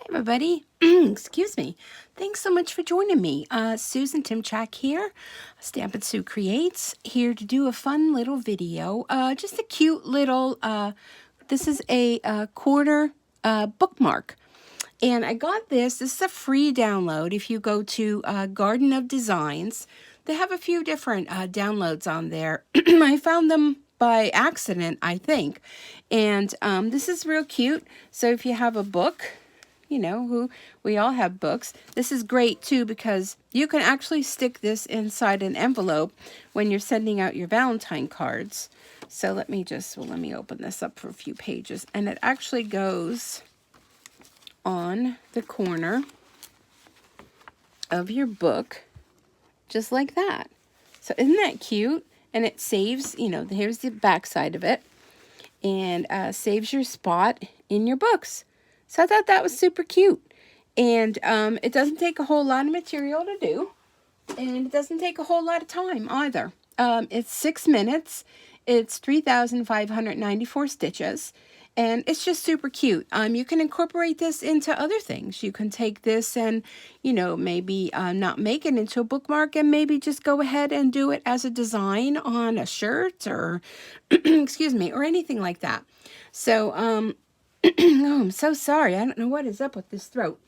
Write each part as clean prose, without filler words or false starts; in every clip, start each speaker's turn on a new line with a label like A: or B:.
A: Everybody, excuse me. Thanks so much for joining me. Susan Timchak here, Stampin' Sue Creates, here to do a fun little video. Just a cute little, this is a quarter bookmark. And I got this is a free download. If you go to Garden of Designs, they have a few different downloads on there. I found them by accident, I think. And this is real cute. So if you have a book, you know, we all have books. This is great too because you can actually stick this inside an envelope when you're sending out your Valentine cards. So let me open this up for a few pages. And it actually goes on the corner of your book, just like that. So isn't that cute? And it saves, you know, here's the back side of it, and saves your spot in your books. So I thought that was super cute. And it doesn't take a whole lot of material to do. And it doesn't take a whole lot of time either. It's 6 minutes. It's 3,594 stitches. And it's just super cute. You can incorporate this into other things. You can take this and, you know, maybe not make it into a bookmark and maybe just go ahead and do it as a design on a shirt or, excuse me, or anything like that. So, oh, I'm so sorry. I don't know what is up with this throat.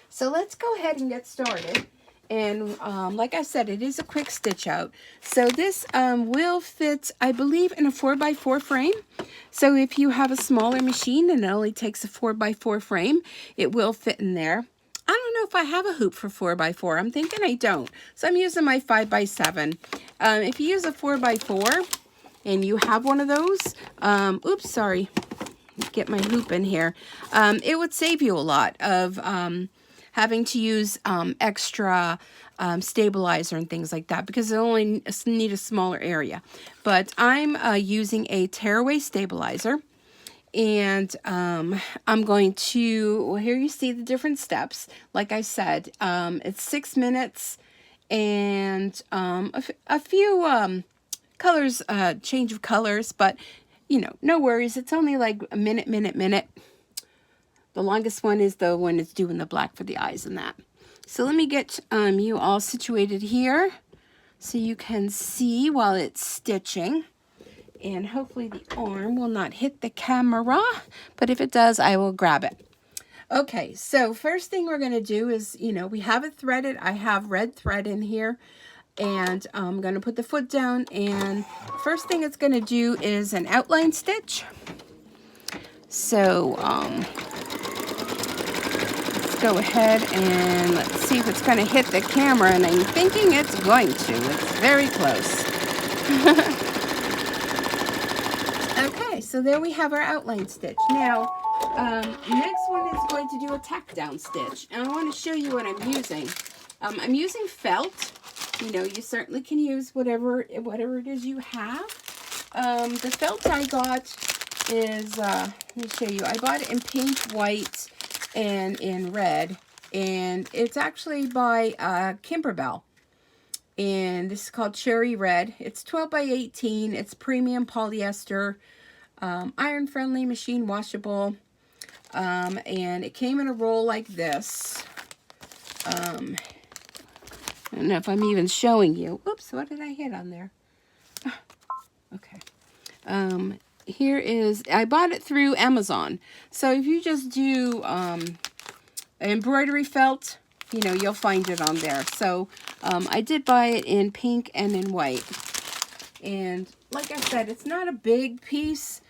A: So let's go ahead and get started. And like I said, it is a quick stitch out. So this will fit, I believe, in a 4x4 frame. So if you have a smaller machine and it only takes a 4x4 frame, it will fit in there. I don't know if I have a hoop for 4x4. I'm thinking I don't. So I'm using my 5x7. If you use a 4x4 and you have one of those, oops, sorry. Get my hoop in here. It would save you a lot of having to use extra stabilizer and things like that because it only need a smaller area. But I'm using a tearaway stabilizer, and I'm going to, well, here you see the different steps. Like I said, it's 6 minutes and a few colors, change of colors, but you know, no worries. It's only like a minute. The longest one is the one that's doing the black for the eyes and that. So let me get you all situated here so you can see while it's stitching. And hopefully the arm will not hit the camera, but if it does, I will grab it. Okay, so first thing we're going to do is, you know, we have it threaded. I have red thread in here. And I'm going to put the foot down, and first thing it's going to do is an outline stitch. So let's go ahead and let's see if it's going to hit the camera, and I'm thinking it's going to. It's very close. Okay, so there we have our outline stitch. Now, next one is going to do a tack down stitch, and I want to show you what I'm using. I'm using felt. You know, you certainly can use whatever it is you have. The felt I got is, let me show you. I bought it in pink, white, and in red. And it's actually by Kimberbell. And this is called Cherry Red. It's 12x18. It's premium polyester, iron-friendly, machine washable. And it came in a roll like this. I don't know if I'm even showing you. Oops, what did I hit on there? Oh, okay. Here is, I bought it through Amazon. So if you just do embroidery felt, you know, you'll find it on there. So I did buy it in pink and in white. And like I said, it's not a big piece,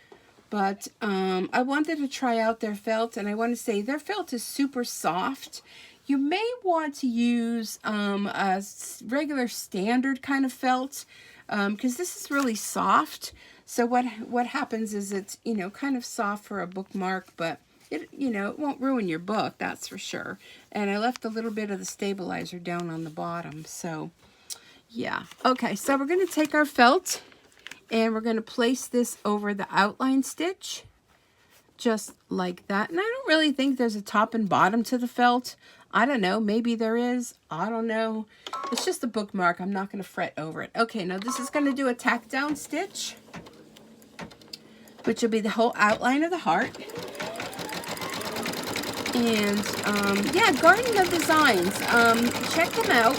A: but I wanted to try out their felt. And I want to say their felt is super soft. You may want to use a regular standard kind of felt because this is really soft. So what happens is it's, you know, kind of soft for a bookmark, but it, you know, it won't ruin your book, that's for sure. And I left a little bit of the stabilizer down on the bottom. So yeah. Okay, so we're going to take our felt and we're going to place this over the outline stitch just like that. And I don't really think there's a top and bottom to the felt. I don't know. Maybe there is. I don't know. It's just a bookmark. I'm not going to fret over it. Okay, now this is going to do a tack down stitch, which will be the whole outline of the heart. And yeah, Garden of Designs. Check them out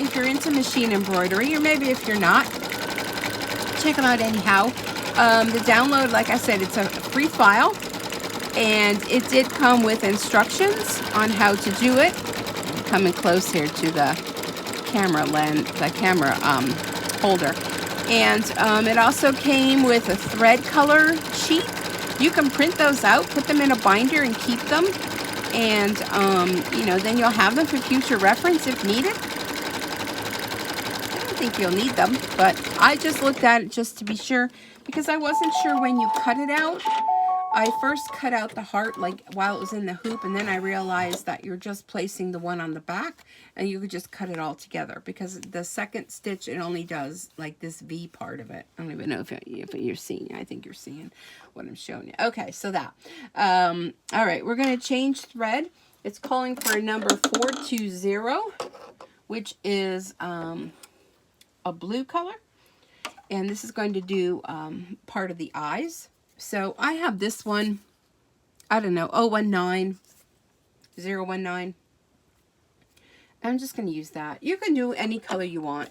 A: if you're into machine embroidery, or maybe if you're not, check them out anyhow. The download, like I said, it's a free file, and it did come with instructions on how to do it. I'm coming close here to the camera lens, the camera holder. And it also came with a thread color sheet. You can print those out, put them in a binder, and keep them. And, you know, then you'll have them for future reference if needed. I don't think you'll need them, but I just looked at it just to be sure, because I wasn't sure when you cut it out. I first cut out the heart like while it was in the hoop, and then I realized that you're just placing the one on the back, and you could just cut it all together, because the second stitch, it only does like this V part of it. I don't even know if you're seeing. I think you're seeing what I'm showing you. Okay, so that. All right, we're going to change thread. It's calling for a number 420, which is a blue color, and this is going to do part of the eyes. So I have this one, I don't know, 019. I'm just going to use that. You can do any color you want.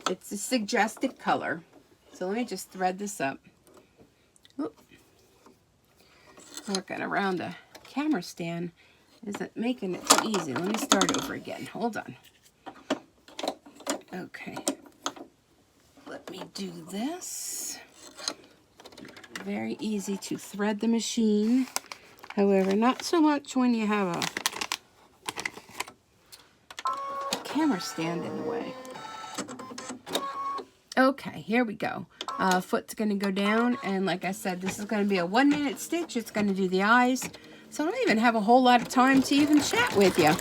A: It's a suggested color. So let me just thread this up. Oop. Working around the camera stand isn't making it too easy. Let me start over again. Hold on. Okay. Let me do this. Very easy to thread the machine. However, not so much when you have a camera stand in the way. Okay, here we go. Foot's going to go down, and like I said, this is going to be a 1-minute stitch. It's going to do the eyes. So I don't even have a whole lot of time to even chat with you,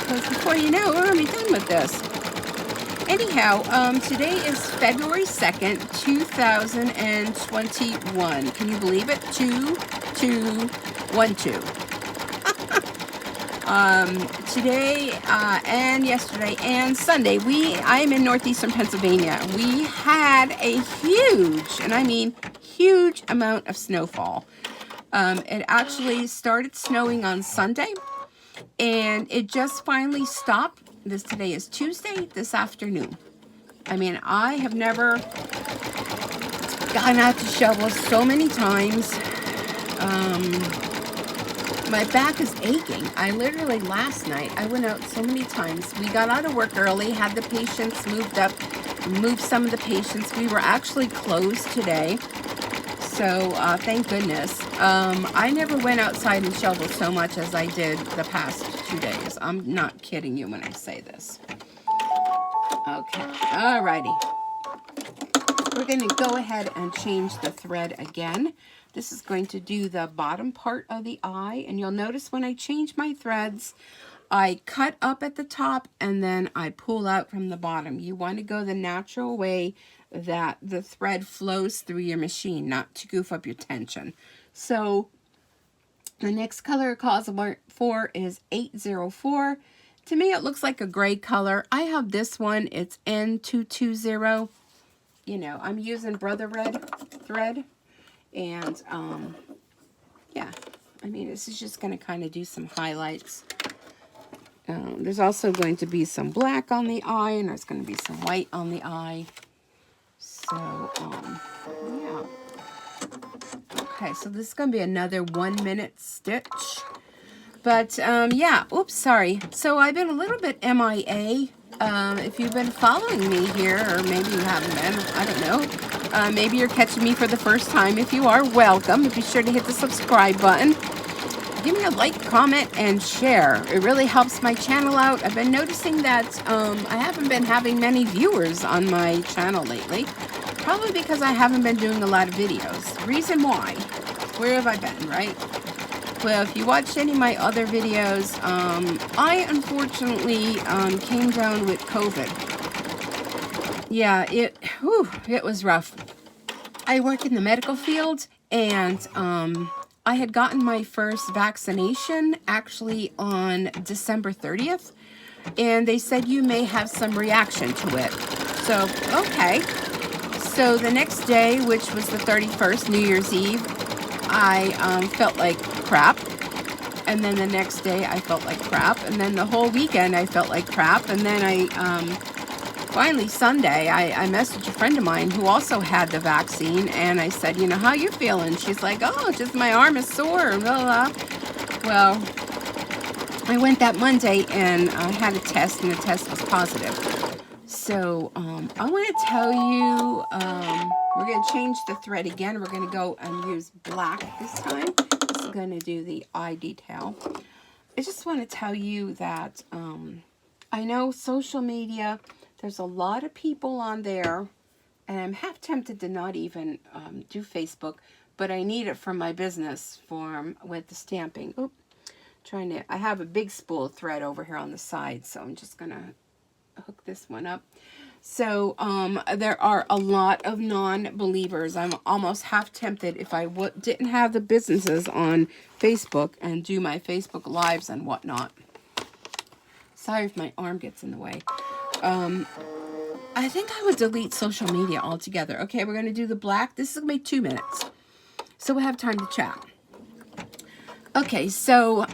A: because before you know it, we're going to be done with this. Anyhow, today is February 2nd, 2021. Can you believe it? 2212. Today and yesterday and Sunday, I am in northeastern Pennsylvania. We had a huge, and I mean huge, amount of snowfall. It actually started snowing on Sunday, and it just finally stopped. Today is Tuesday, this afternoon. I mean, I have never gotten out to shovel so many times. My back is aching. I literally, last night, I went out so many times. We got out of work early, had the patients moved up, moved some of the patients. We were actually closed today. So, thank goodness. I never went outside and shoveled so much as I did the past 2 days. I'm not kidding you when I say this. Okay, alrighty. We're going to go ahead and change the thread again. This is going to do the bottom part of the eye, and you'll notice when I change my threads, I cut up at the top and then I pull out from the bottom. You want to go the natural way that the thread flows through your machine, not to goof up your tension. So the next color it calls for is 804. To me, it looks like a gray color. I have this one. It's N220. You know, I'm using Brother Red thread. And, yeah, I mean, this is just going to kind of do some highlights. There's also going to be some black on the eye, and there's going to be some white on the eye. So, yeah. Okay, so this is going to be another 1-minute stitch. But, yeah, oops, sorry. So I've been a little bit MIA. If you've been following me here, or maybe you haven't been, I don't know. Maybe you're catching me for the first time. If you are, welcome. Be sure to hit the subscribe button. Give me a like, comment, and share. It really helps my channel out. I've been noticing that I haven't been having many viewers on my channel lately. Probably because I haven't been doing a lot of videos. Reason why? Where have I been, right? Well, if you watched any of my other videos, I unfortunately came down with COVID. Yeah, it was rough. I work in the medical field, and I had gotten my first vaccination actually on December 30th, and they said you may have some reaction to it. So, okay. So the next day, which was the 31st, New Year's Eve, I felt like crap. And then the next day I felt like crap. And then the whole weekend I felt like crap. And then finally Sunday, I messaged a friend of mine who also had the vaccine. And I said, you know, how you feeling? She's like, oh, just my arm is sore, blah, blah. Well, I went that Monday and I had a test, and the test was positive. So I want to tell you, we're going to change the thread again. We're going to go and use black this time. This is going to do the eye detail. I just want to tell you that I know social media, there's a lot of people on there, and I'm half tempted to not even do Facebook, but I need it for my business form with the stamping. Oop. I have a big spool of thread over here on the side, so I'm just gonna hook this one up. So there are a lot of non-believers. I'm almost half tempted, if I didn't have the businesses on Facebook and do my Facebook lives and whatnot. Sorry if my arm gets in the way. I think I would delete social media altogether. Okay, we're gonna do the black. This is gonna be 2 minutes, so we'll have time to chat. Okay, so,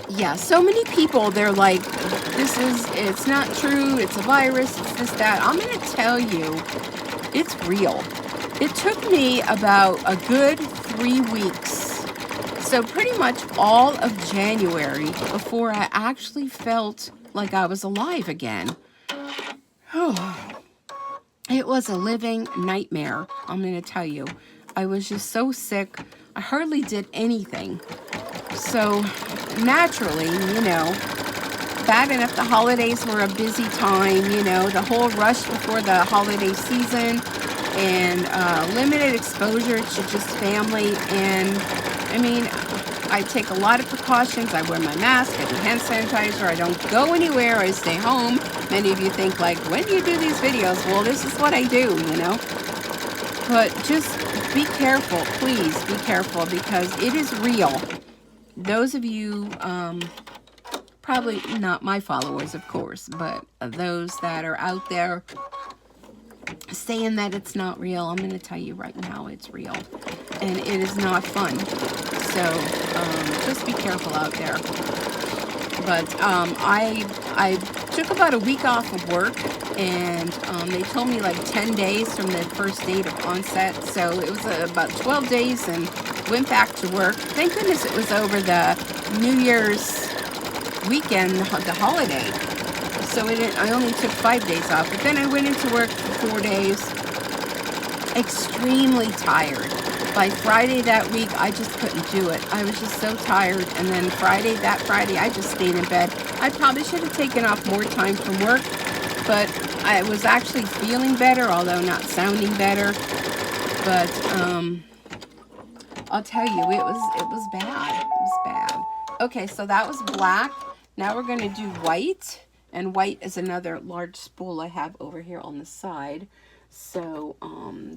A: yeah, so many people, they're like, it's not true, it's a virus, it's this, that. I'm going to tell you, it's real. It took me about a good 3 weeks, so pretty much all of January, before I actually felt like I was alive again. It was a living nightmare, I'm going to tell you. I was just so sick. I hardly did anything. So naturally, you know, bad enough the holidays were a busy time, you know, the whole rush before the holiday season, and limited exposure to just family. And I mean, I take a lot of precautions. I wear my mask, I do hand sanitizer, I don't go anywhere, I stay home. Many of you think like, when do you do these videos? Well, this is what I do, you know. But just be careful, please be careful, because it is real. Those of you, probably not my followers, of course, but those that are out there saying that it's not real, I'm going to tell you right now, it's real. And it is not fun. So just be careful out there. But I took about a week off of work, and they told me like 10 days from the first date of onset. So it was about 12 days, and went back to work. Thank goodness it was over the New Year's weekend, the holiday. So I only took 5 days off. But then I went into work for 4 days, extremely tired. By Friday that week, I just couldn't do it. I was just so tired. And then that Friday, I just stayed in bed. I probably should have taken off more time from work, but I was actually feeling better, although not sounding better. But I'll tell you, it was bad. It was bad. Okay, so that was black. Now we're going to do white. And white is another large spool I have over here on the side. So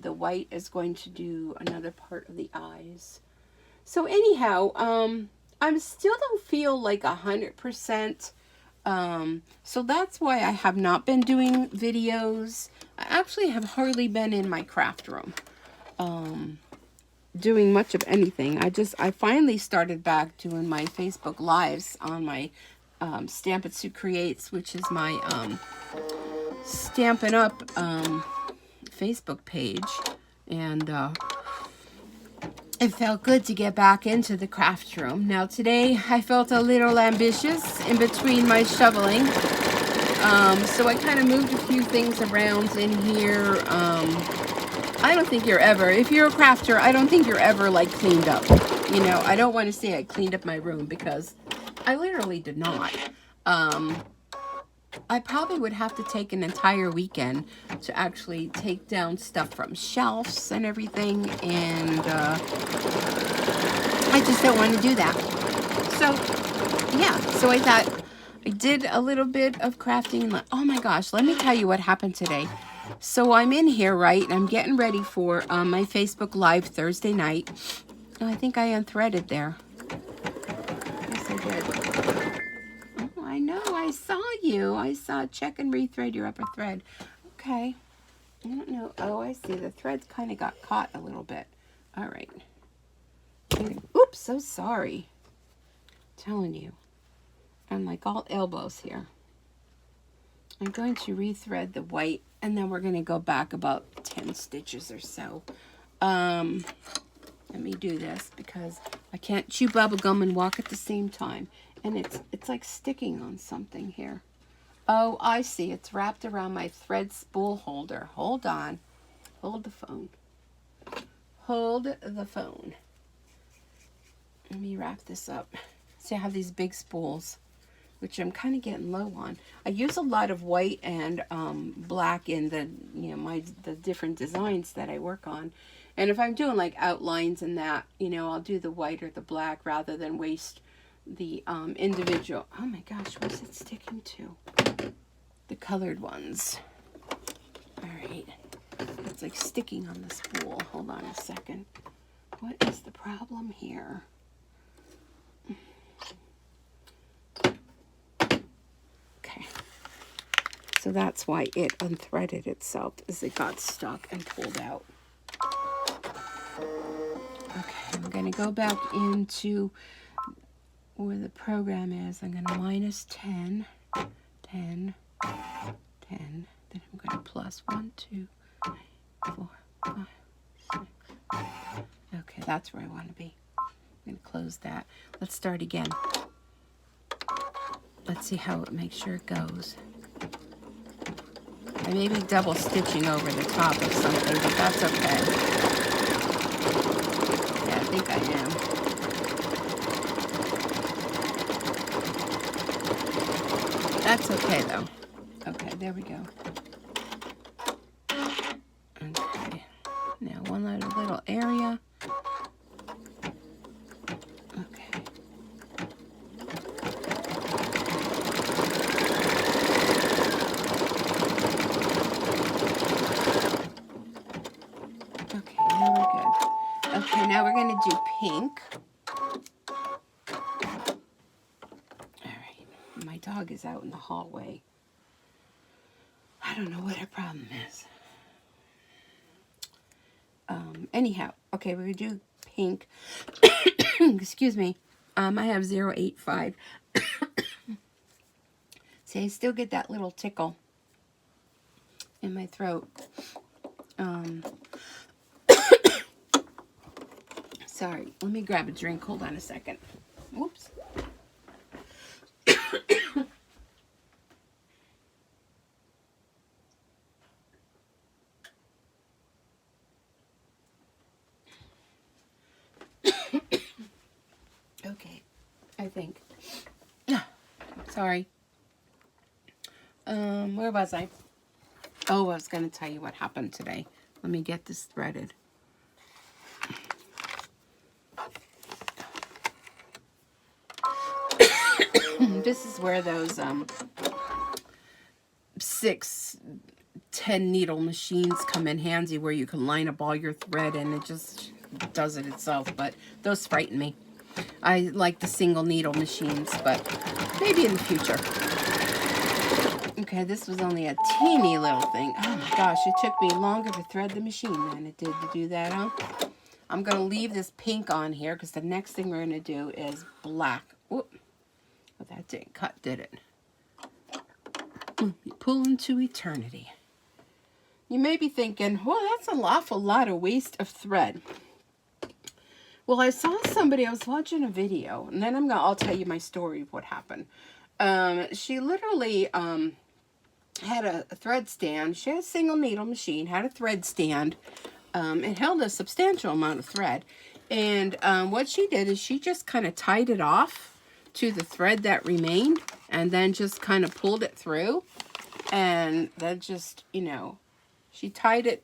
A: the white is going to do another part of the eyes. So anyhow, I still don't feel like 100%. So that's why I have not been doing videos. I actually have hardly been in my craft room doing much of anything. I finally started back doing my Facebook lives on my Stampin' Sue Creates, which is my Stampin' Up Facebook page, and it felt good to get back into the craft room. Now today I felt a little ambitious in between my shoveling, so I kind of moved a few things around in here. I don't think if you're a crafter, I don't think you're ever like cleaned up. You know, I don't want to say I cleaned up my room, because I literally did not. I probably would have to take an entire weekend to actually take down stuff from shelves and everything, and I just don't want to do that. So, yeah, so I thought I did a little bit of crafting. Oh my gosh, let me tell you what happened today. So I'm in here, right, and I'm getting ready for my Facebook Live Thursday night. Oh, I think I unthreaded there. Yes, I did. I know, I saw you. I saw check and rethread your upper thread. Okay. I don't know. Oh, I see. The threads kind of got caught a little bit. All right. Oop. Oops, so sorry. I'm telling you, I'm like all elbows here. I'm going to rethread the white, and then we're going to go back about 10 stitches or so. Let me do this because I can't chew bubble gum and walk at the same time. And it's like sticking on something here. Oh, I see. It's wrapped around my thread spool holder. Hold on. Hold the phone. Hold the phone. Let me wrap this up. See, I have these big spools, which I'm kind of getting low on. I use a lot of white and black in the, the different designs that I work on. And if I'm doing like outlines and that, I'll do the white or the black rather than waste the individual. Oh my gosh, what's it sticking to? The colored ones. All right. It's like sticking on the spool. Hold on a second. What is the problem here? Okay. So that's why it unthreaded itself, as it got stuck and pulled out. Okay, I'm going to go back into where the program is. I'm going to minus 10, 10, 10. Then I'm going to plus 1, 2, 3, 4, 5, 6. Okay, that's where I want to be. I'm going to close that. Let's start again. Let's see how it makes sure it goes. I may be double stitching over the top of something, but that's okay. Yeah, I think I am. That's okay though. Okay, there we go. Okay. Now one little area. Okay. Okay, now we're good. Okay, now we're going to do pink. Alright, my dog is out in the hallway. I don't know what her problem is. Anyhow, okay, we're going to do pink. Excuse me. I have 085. See, I still get that little tickle in my throat. Sorry, let me grab a drink. Hold on a second. Whoops. Okay, I think. Sorry. Where was I? Oh, I was going to tell you what happened today. Let me get this threaded. This is where those 6-10 needle machines come in handy, where you can line up all your thread and it just does it itself. But those frighten me. I like the single needle machines, but maybe in the future. Okay, this was only a teeny little thing. Oh my gosh, it took me longer to thread the machine than it did to do that, huh? I'm going to leave this pink on here because the next thing we're going to do is black. Whoop. But that didn't cut, did it? You pull into eternity. You may be thinking, well, that's an awful lot of waste of thread. Well, I saw somebody, I was watching a video, and then I'll tell you my story of what happened. She literally had a thread stand. She had a single needle machine, had a thread stand. It held a substantial amount of thread. And what she did is she just kind of tied it off to the thread that remained, and then just kind of pulled it through. And then just, she tied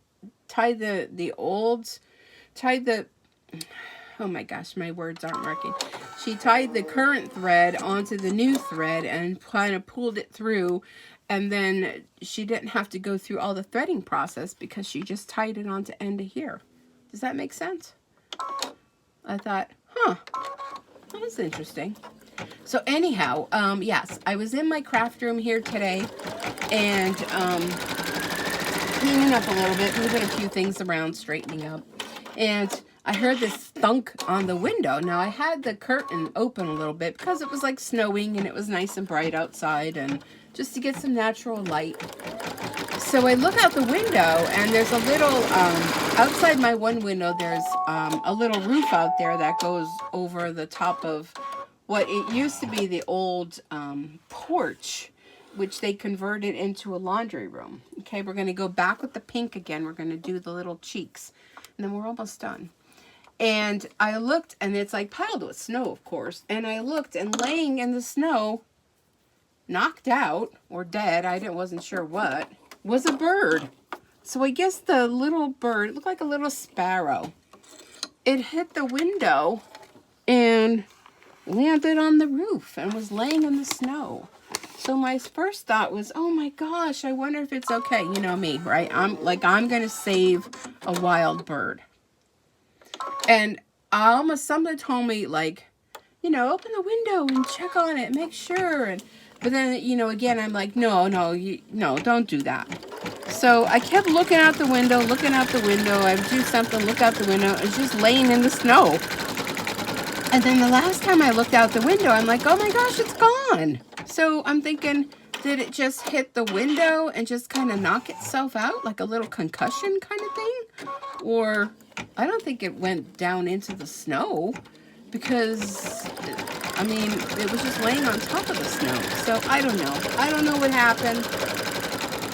A: oh my gosh, my words aren't working. She tied the current thread onto the new thread and kind of pulled it through, and then she didn't have to go through all the threading process because she just tied it onto end of here. Does that make sense? I thought, that was interesting. So anyhow, yes, I was in my craft room here today and cleaning up a little bit, moving a few things around, straightening up. And I heard this stunk on the window. Now I had the curtain open a little bit because it was like snowing and it was nice and bright outside, and just to get some natural light. So I look out the window and there's a little, outside my one window, there's a little roof out there that goes over the top of what it used to be the old porch, which they converted into a laundry room. Okay, we're going to go back with the pink again. We're going to do the little cheeks, and then we're almost done. And I looked, and it's like piled with snow, of course. And I looked, and laying in the snow, knocked out or dead, wasn't sure what, was a bird. So I guess the little bird, it looked like a little sparrow. It hit the window and landed on the roof and was laying in the snow. So my first thought was, oh my gosh, I wonder if it's okay. You know me, right? I'm going to save a wild bird. And something told me, like, you know, open the window and check on it, make sure. But then, you know, again, I'm like, no, don't do that. So I kept looking out the window. I would do something, look out the window. It's just laying in the snow. And then the last time I looked out the window, I'm like, oh my gosh, it's gone. So I'm thinking, did it just hit the window and just kind of knock itself out, like a little concussion kind of thing? Or I don't think it went down into the snow, because, I mean, it was just laying on top of the snow. So I don't know. I don't know what happened.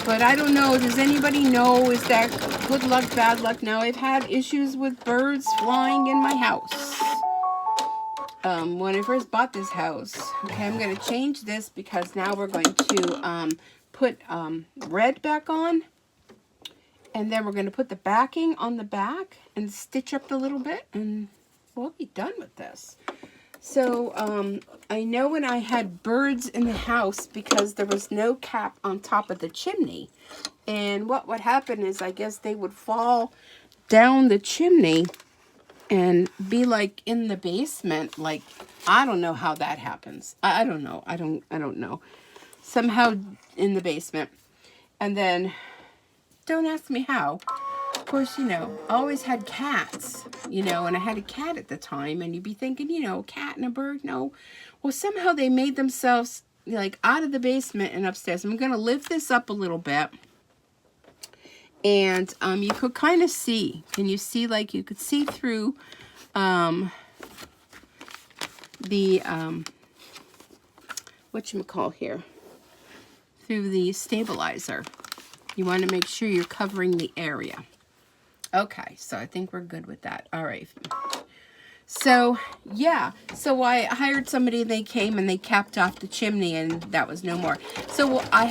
A: But I don't know. Does anybody know? Is that good luck, bad luck? Now, I've had issues with birds flying in my house. When I first bought this house. Okay, I'm going to change this because now we're going to put red back on. And then we're going to put the backing on the back and stitch up a little bit. And we'll be done with this. So I know when I had birds in the house because there was no cap on top of the chimney. And what would happen is, I guess they would fall down the chimney and be like in the basement. Like, I don't know how that happens. I don't know. I don't know. Somehow in the basement. And then, don't ask me how. Of course, you know, I always had cats, you know, and I had a cat at the time, and you'd be thinking, you know, cat and a bird, no. Well, somehow they made themselves, like, out of the basement and upstairs. I'm going to lift this up a little bit, and you could kind of see, can you see, like, you could see through the, whatchamacall here, through the stabilizer. You want to make sure you're covering the area. Okay, so I think we're good with that. All right. So, yeah. So I hired somebody, they came and they capped off the chimney, and that was no more. So I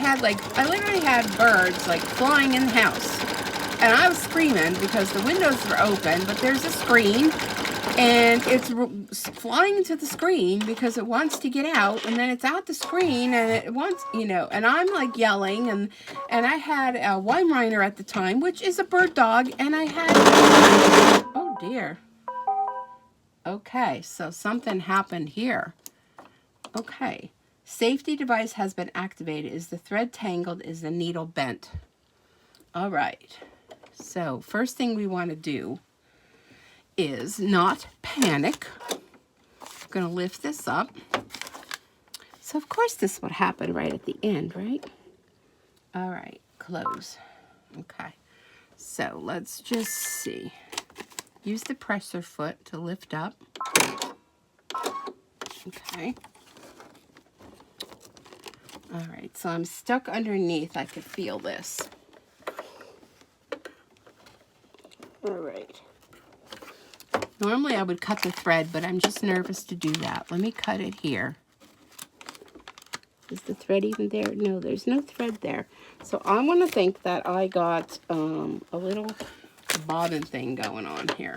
A: literally had birds, like, flying in the house. And I was screaming because the windows were open, but there's a screen, and it's flying into the screen because it wants to get out, and then it's out the screen, and it wants, you know, and I'm like yelling, and I had a Weimaraner at the time, which is a bird dog, and I had, oh dear. Okay, so something happened here. Okay, safety device has been activated. Is the thread tangled? Is the needle bent? All right, so first thing we want to do is not panic. I'm going to lift this up. So, of course, this would happen right at the end, right? All right, close. Okay, so let's just see. Use the presser foot to lift up. Okay. All right, so I'm stuck underneath. I could feel this. All right. Normally I would cut the thread, but I'm just nervous to do that. Let me cut it here. Is the thread even there? No, there's no thread there. So I want to think that I got a little bobbin thing going on here.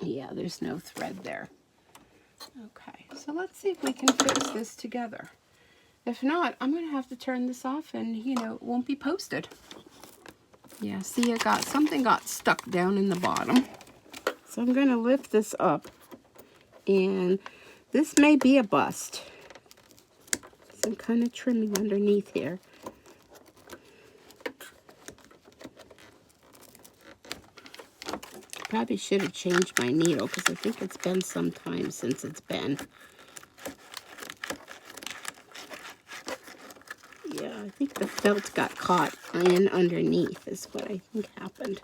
A: Yeah, there's no thread there. Okay, so let's see if we can fix this together. If not, I'm going to have to turn this off, and, you know, it won't be posted. Yeah, see, something got stuck down in the bottom. So I'm going to lift this up, and this may be a bust. Some kind of trimming underneath here. probably should have changed my needle because I think it's been some time since it's been. Yeah, I think the felt got caught in underneath is what I think happened.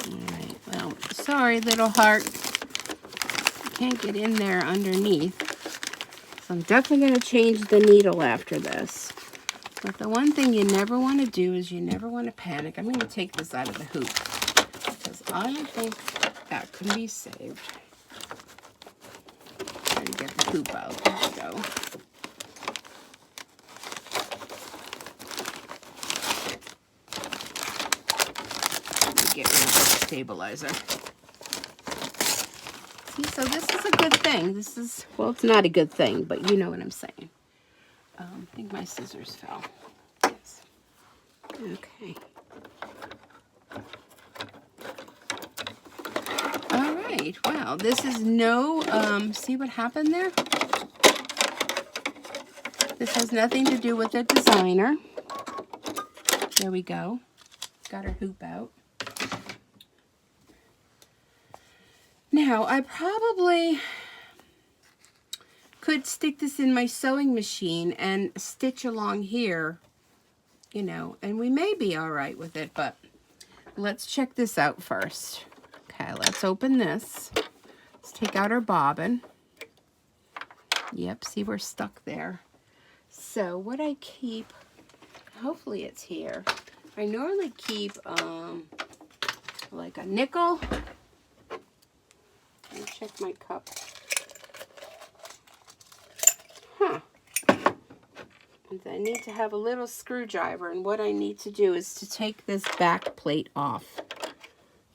A: Alright, well, sorry, little heart. Can't get in there underneath. So I'm definitely going to change the needle after this. But the one thing you never want to do is you never want to panic. I'm going to take this out of the hoop because I don't think that can be saved. Try to get the hoop out. There we go. Get rid of the stabilizer. See, so this is a good thing. This is, well, it's not a good thing, but you know what I'm saying. I think my scissors fell. Yes. Okay. All right. Wow, this is no, see what happened there? This has nothing to do with the designer. There we go. Got her hoop out. Now, I probably could stick this in my sewing machine and stitch along here, you know, and we may be all right with it, but let's check this out first. Okay, let's open this. Let's take out our bobbin. Yep, see, we're stuck there. So what I keep, hopefully it's here. I normally keep like a nickel. Let me check my cup. Huh. And I need to have a little screwdriver, and what I need to do is to take this back plate off.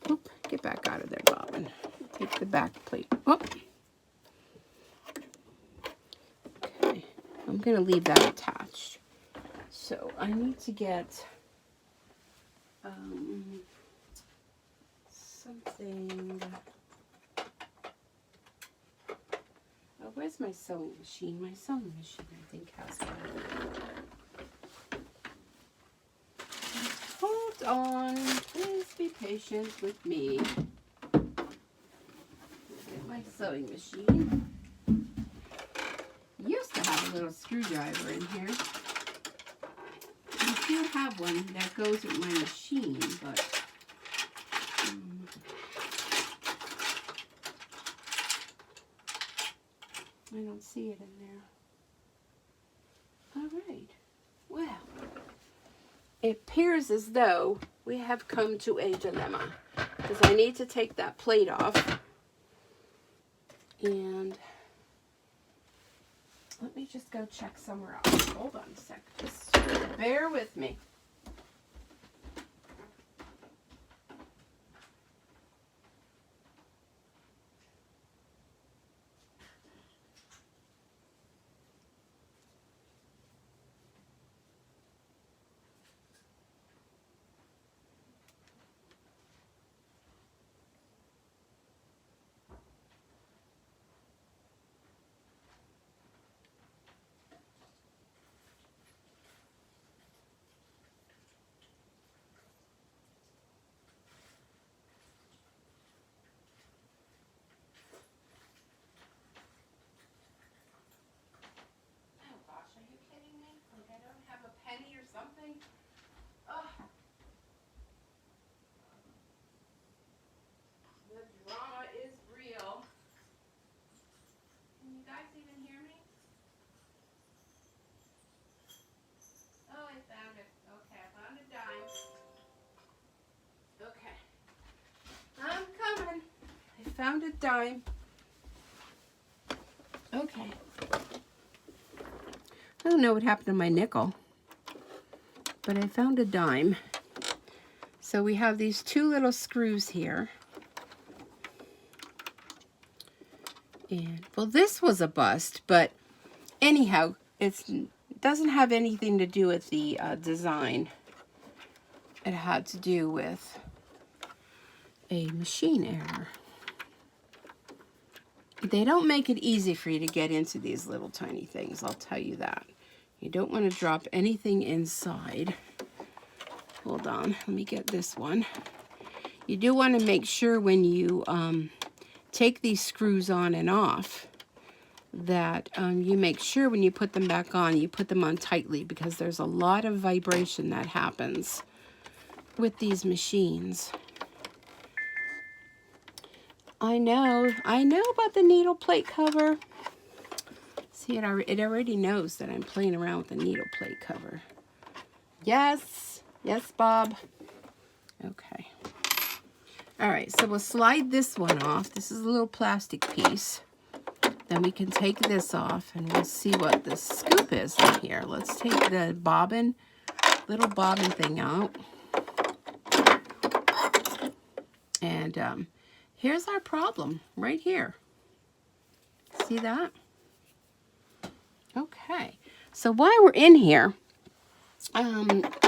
A: Oop, get back out of there, bobbin. Take the back plate. Oh. Okay, I'm going to leave that attached. So I need to get something. Oh, where's my sewing machine? My sewing machine, I think, has one. Hold on. Please be patient with me. Get my sewing machine. Used to have a little screwdriver in here. I do have one that goes with my machine, but I don't see it in there. All right. Well, it appears as though we have come to a dilemma because I need to take that plate off. And let me just go check somewhere else. Hold on a sec. Just bear with me. Penny or something. Oh. The drama is real. Can you guys even hear me? Oh, I found it. Okay, I found a dime. Okay. I'm coming. I found a dime. Okay. I don't know what happened to my nickel, but I found a dime. So we have these two little screws here. And, well, this was a bust, but anyhow, it doesn't have anything to do with the design. It had to do with a machine error. They don't make it easy for you to get into these little tiny things, I'll tell you that. You don't want to drop anything inside. Hold on, let me get this one. You do want to make sure when you take these screws on and off that you make sure when you put them back on, you put them on tightly, because there's a lot of vibration that happens with these machines. I know about the needle plate cover. See, it already knows that I'm playing around with the needle plate cover. Yes, Bob. Okay. All right, so we'll slide this one off. This is a little plastic piece. Then we can take this off and we'll see what the scoop is in here. Let's take the bobbin, little bobbin thing out. And here's our problem right here. See that? Okay, so while we're in here,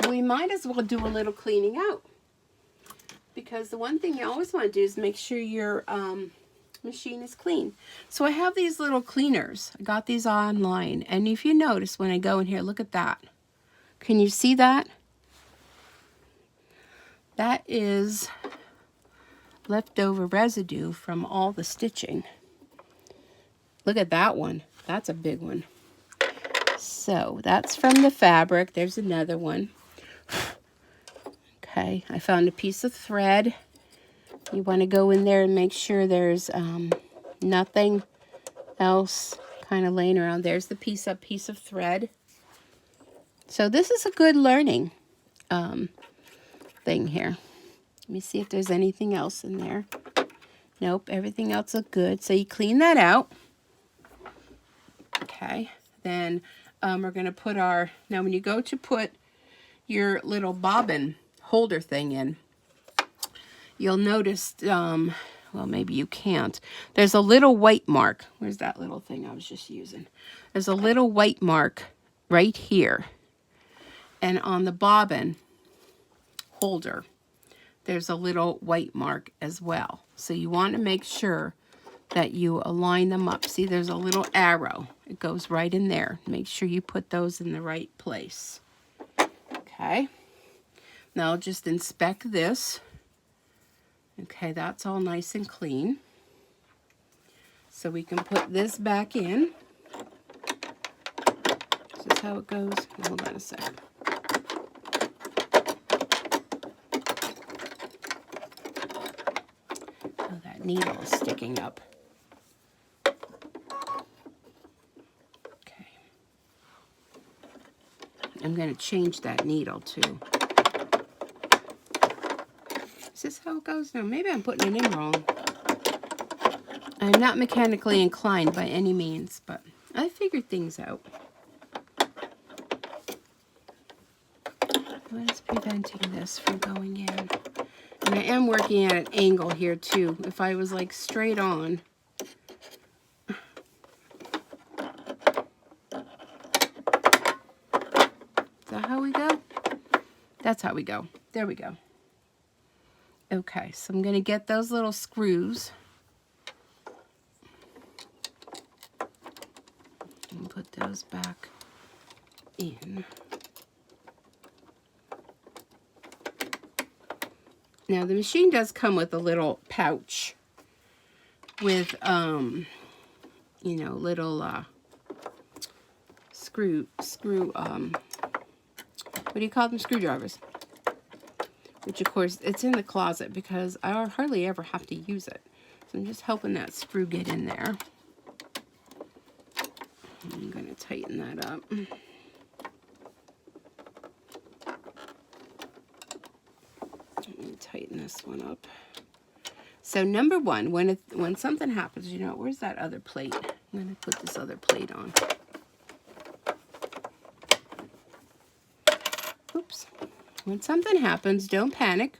A: we might as well do a little cleaning out. Because the one thing you always want to do is make sure your machine is clean. So I have these little cleaners. I got these online. And if you notice when I go in here, look at that. Can you see that? That is leftover residue from all the stitching. Look at that one. That's a big one. So that's from the fabric. There's another one. Okay, I found a piece of thread. You want to go in there and make sure there's nothing else kind of laying around. There's the piece of thread. So this is a good learning thing here. Let me see if there's anything else in there. Nope, everything else looks good. So you clean that out. Okay, then we're going to put our, now when you go to put your little bobbin holder thing in, you'll notice, well, maybe you can't. There's a little white mark. Where's that little thing I was just using? There's a little white mark right here. And on the bobbin holder, there's a little white mark as well. So you want to make sure that you align them up. See, there's a little arrow. It goes right in there. Make sure you put those in the right place. Okay. Now I'll just inspect this. Okay, that's all nice and clean. So we can put this back in. This is how it goes. Hold on a second. Oh, that needle is sticking up. Okay. I'm going to change that needle too. Is this how it goes? No, maybe I'm putting it in wrong. I'm not mechanically inclined by any means, but I figured things out. What is preventing this from going in? And I am working at an angle here too. If I was like straight on. Is that how we go? That's how we go. There we go. Okay, so I'm going to get those little screws and put those back in. Now the machine does come with a little pouch with you know, little screw what do you call them? Screwdrivers. Which, of course, it's in the closet because I hardly ever have to use it. So I'm just helping that screw get in there. I'm going to tighten that up. Let me tighten this one up. So number one, when something happens, you know, where's that other plate? I'm going to put this other plate on. Oops. When something happens, don't panic.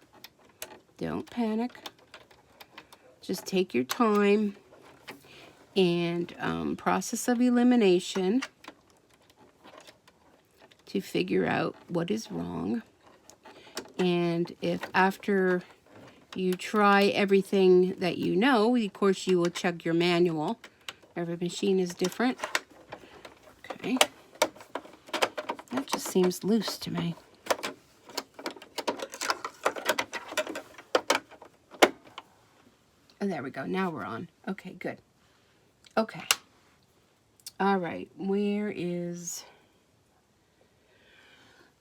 A: Don't panic. Just take your time and process of elimination to figure out what is wrong. And if after You try everything that you know. Of course, you will check your manual. Every machine is different. Okay. That just seems loose to me. Oh, there we go. Now we're on. Okay, good. Okay. All right. Where is...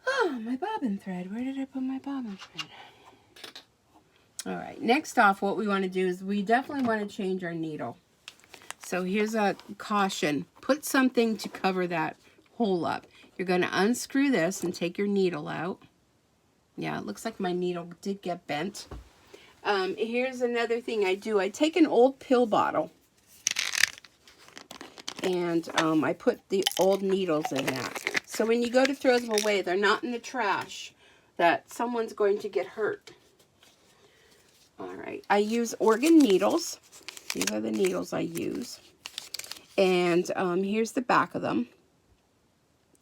A: Oh, my bobbin thread. Where did I put my bobbin thread? All right. Next off, what we want to do is we definitely want to change our needle. So here's a caution. Put something to cover that hole up. You're going to unscrew this and take your needle out. Yeah, it looks like my needle did get bent. Here's another thing I do. I take an old pill bottle and I put the old needles in that. So when you go to throw them away, they're not in the trash that someone's going to get hurt. All right, I use organ needles. These are the needles I use. And here's the back of them.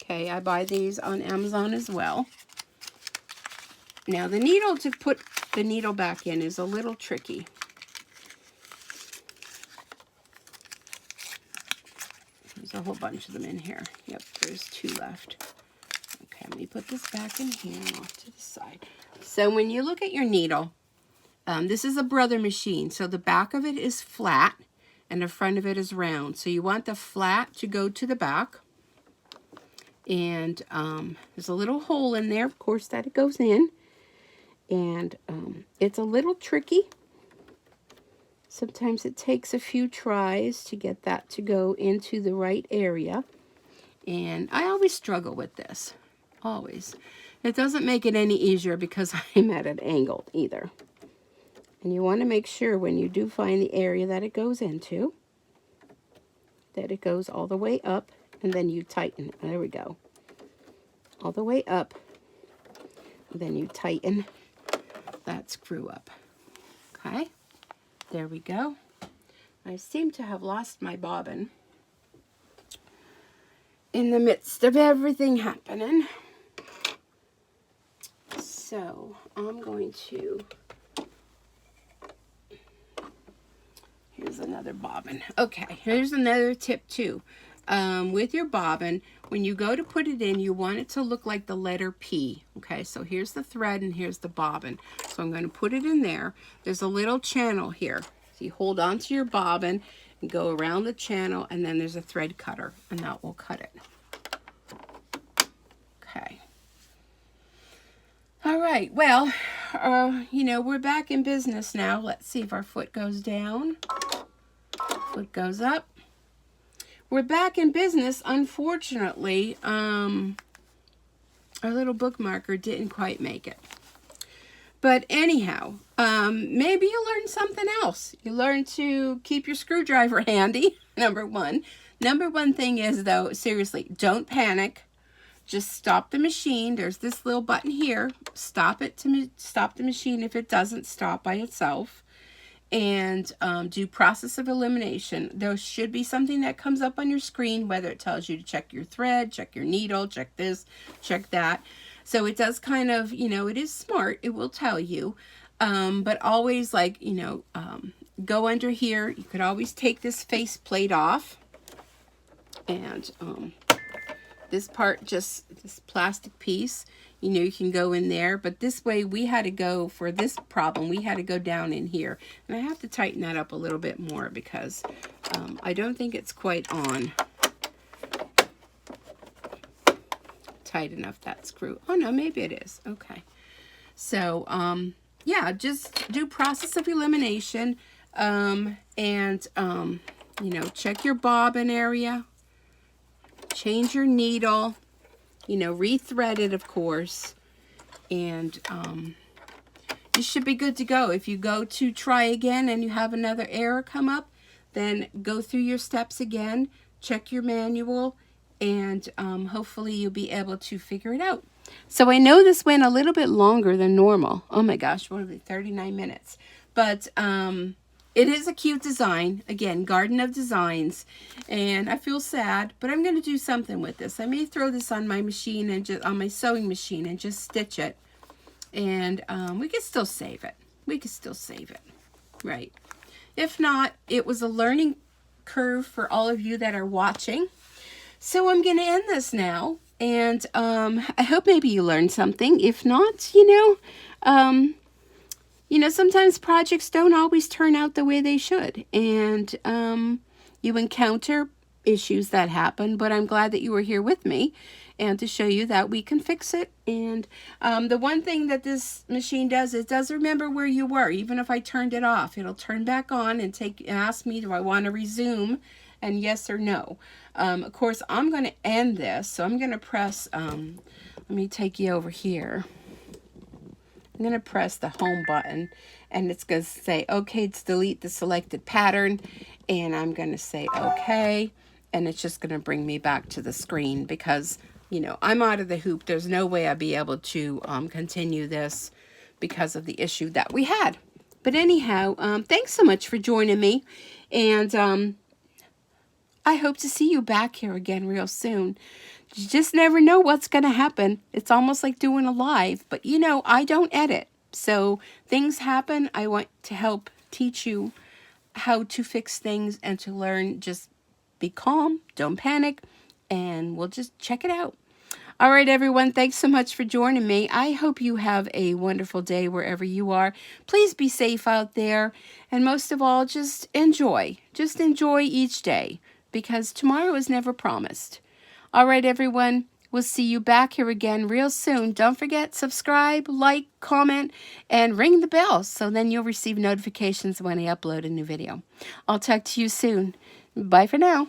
A: Okay, I buy these on Amazon as well. Now the needle to put the needle back in is a little tricky. There's a whole bunch of them in here. Yep, there's 2 left. Okay, let me put this back in here and off to the side. So when you look at your needle, this is a Brother machine, so the back of it is flat and the front of it is round. So you want the flat to go to the back. And there's a little hole in there, of course, that it goes in. And it's a little tricky. Sometimes it takes a few tries to get that to go into the right area. And I always struggle with this. Always. It doesn't make it any easier because I'm at an angle either. And you want to make sure when you do find the area that it goes into, that it goes all the way up, and then you tighten. There we go. All the way up, and then you tighten that screw up. Okay, there we go. I seem to have lost my bobbin in the midst of everything happening. So I'm going to... Here's another bobbin. Okay, here's another tip too. With your bobbin, when you go to put it in, you want it to look like the letter P. Okay, so here's the thread and here's the bobbin. So I'm going to put it in there. There's a little channel here. So you hold on to your bobbin and go around the channel, and then there's a thread cutter, and that will cut it. Okay. All right, well, you know, we're back in business now. Let's see if our foot goes down. Foot goes up. We're back in business. Unfortunately, our little bookmarker didn't quite make it. But anyhow, maybe you learned something else. You learned to keep your screwdriver handy, number one. Number one thing is, though, seriously, don't panic. Just stop the machine. There's this little button here. Stop it to stop the machine if it doesn't stop by itself. And do process of elimination. There should be something that comes up on your screen, whether it tells you to check your thread, check your needle, check this, check that. So it does kind of, you know, it is smart. It will tell you. But always, like, you know, go under here. You could always take this face plate off. And this part, just this plastic piece, you know, you can go in there. But this way, we had to go, for this problem, we had to go down in here. And I have to tighten that up a little bit more because I don't think it's quite on tight enough, that screw. Oh, no, maybe it is. Okay. So, yeah, just do process of elimination. You know, check your bobbin area. Change your needle, you know, rethread it, of course, and you should be good to go. If you go to try again and you have another error come up, then go through your steps again, check your manual, and hopefully you'll be able to figure it out. So I know this went a little bit longer than normal. Oh my gosh, what are they, 39 minutes. But it is a cute design. Again, Garden of Designs. And I feel sad, but I'm going to do something with this. I may throw this on my machine and just on my sewing machine and just stitch it. And we can still save it. we could still save it, right? If not, it was a learning curve for all of you that are watching. So I'm going to end this now. And I hope maybe you learned something. If not, sometimes projects don't always turn out the way they should. And you encounter issues that happen. But I'm glad that you were here with me and to show you that we can fix it. And the one thing that this machine does, it does remember where you were. Even if I turned it off, it'll turn back on and ask me, do I want to resume? And yes or no. Of course, I'm going to end this. So I'm going to press, let me take you over here. I'm going to press the home button. And it's going to say, okay, to delete the selected pattern. And I'm going to say, okay. And it's just going to bring me back to the screen because, I'm out of the hoop. There's no way I'd be able to continue this because of the issue that we had. But anyhow, thanks so much for joining me. And I hope to see you back here again real soon. You just never know what's going to happen. It's almost like doing a live. But, I don't edit. So things happen. I want to help teach you how to fix things and to learn. Just be calm. Don't panic. And we'll just check it out. All right, everyone. Thanks so much for joining me. I hope you have a wonderful day wherever you are. Please be safe out there. And most of all, just enjoy. Just enjoy each day. Because tomorrow is never promised. All right, everyone. We'll see you back here again real soon. Don't forget, subscribe, like, comment, and ring the bell so then you'll receive notifications when I upload a new video. I'll talk to you soon. Bye for now.